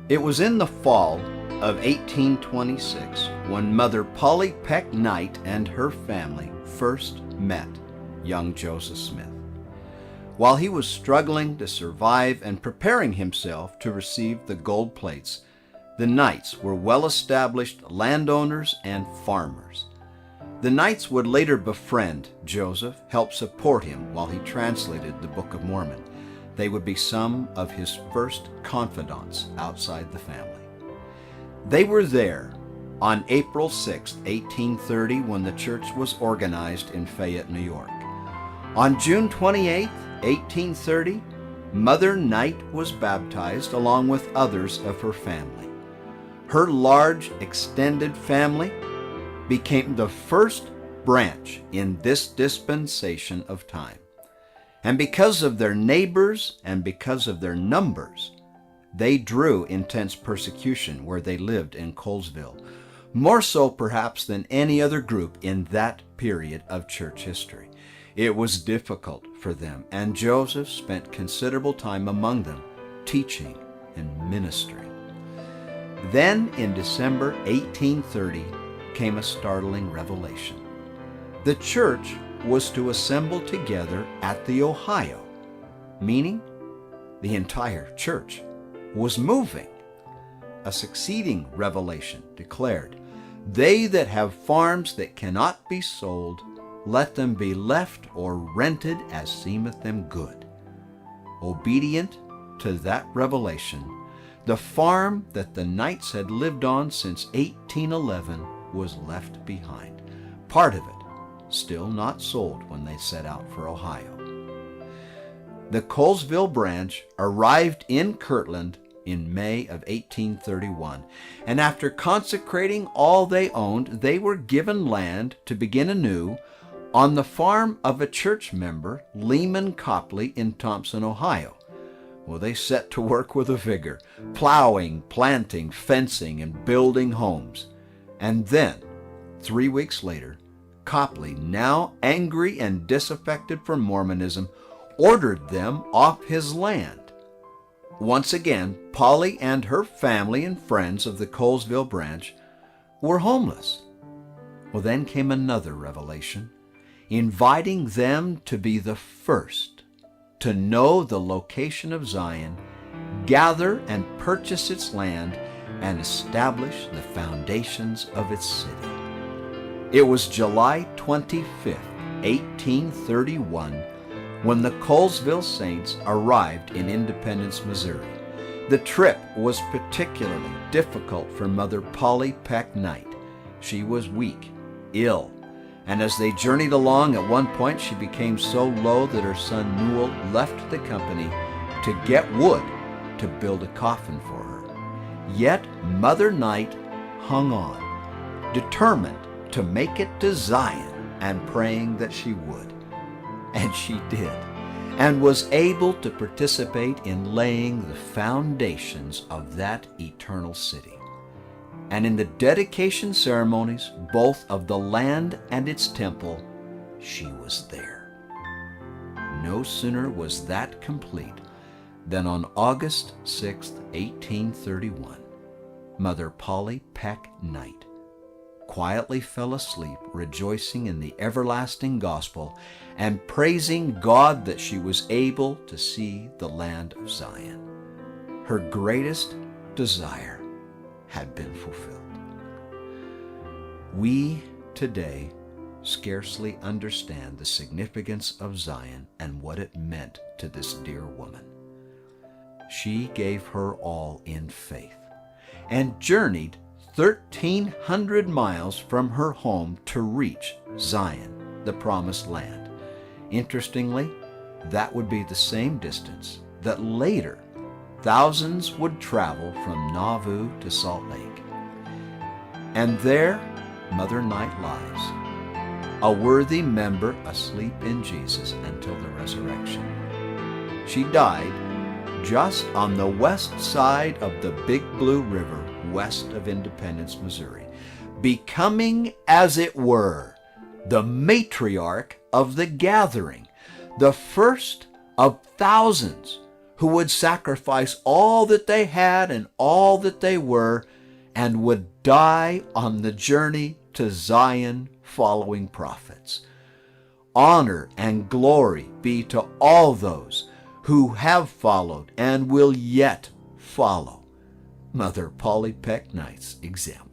It was in the fall of 1826 when Mother Polly Peck Knight and her family first met young Joseph Smith. While he was struggling to survive and preparing himself to receive the gold plates, the Knights were well-established landowners and farmers. The Knights would later befriend Joseph, help support him while he translated the Book of Mormon. They would be some of his first confidants outside the family. They were there on April 6, 1830, when the church was organized in Fayette, New York. On June 28, 1830, Mother Knight was baptized along with others of her family. Her large extended family became the first branch in this dispensation of time. And because of their neighbors and because of their numbers, they drew intense persecution where they lived in Colesville, more so perhaps than any other group in that period of church history. It was difficult for them, and Joseph spent considerable time among them, teaching and ministering. Then in December 1830 came a startling revelation. The church was to assemble together at the Ohio, meaning the entire church was moving. A succeeding revelation declared, "They that have farms that cannot be sold, let them be left or rented as seemeth them good." Obedient to that revelation, the farm that the Knights had lived on since 1811 was left behind. Part of it still not sold when they set out for Ohio. The Colesville branch arrived in Kirtland in May of 1831, and after consecrating all they owned, they were given land to begin anew on the farm of a church member, Leman Copley, in Thompson, Ohio. Well, they set to work with a vigor, plowing, planting, fencing, and building homes. And then, 3 weeks later, Copley, now angry and disaffected from Mormonism, ordered them off his land. Once again, Polly and her family and friends of the Colesville branch were homeless. Well, then came another revelation, inviting them to be the first to know the location of Zion, gather and purchase its land, and establish the foundations of its city. It was July 25th, 1831, when the Colesville Saints arrived in Independence, Missouri. The trip was particularly difficult for Mother Polly Peck Knight. She was weak, ill, and as they journeyed along, at one point she became so low that her son Newell left the company to get wood to build a coffin for her. Yet Mother Knight hung on, determined to make it to Zion and praying that she would. And she did, and was able to participate in laying the foundations of that eternal city. And in the dedication ceremonies, both of the land and its temple, she was there. No sooner was that complete than on August 6, 1831, Mother Polly Peck Knight quietly fell asleep, rejoicing in the everlasting gospel and praising God that she was able to see the land of Zion. Her greatest desire had been fulfilled. We today scarcely understand the significance of Zion and what it meant to this dear woman. She gave her all in faith and journeyed 1,300 miles from her home to reach Zion, the promised land. Interestingly, that would be the same distance that later thousands would travel from Nauvoo to Salt Lake. And there Mother Knight lies, a worthy member asleep in Jesus until the resurrection. She died just on the west side of the Big Blue River, west of Independence, Missouri, becoming, as it were, the matriarch of the gathering, the first of thousands who would sacrifice all that they had and all that they were, and would die on the journey to Zion following prophets. Honor and glory be to all those who have followed and will yet follow Mother Polly Peck Knight's example.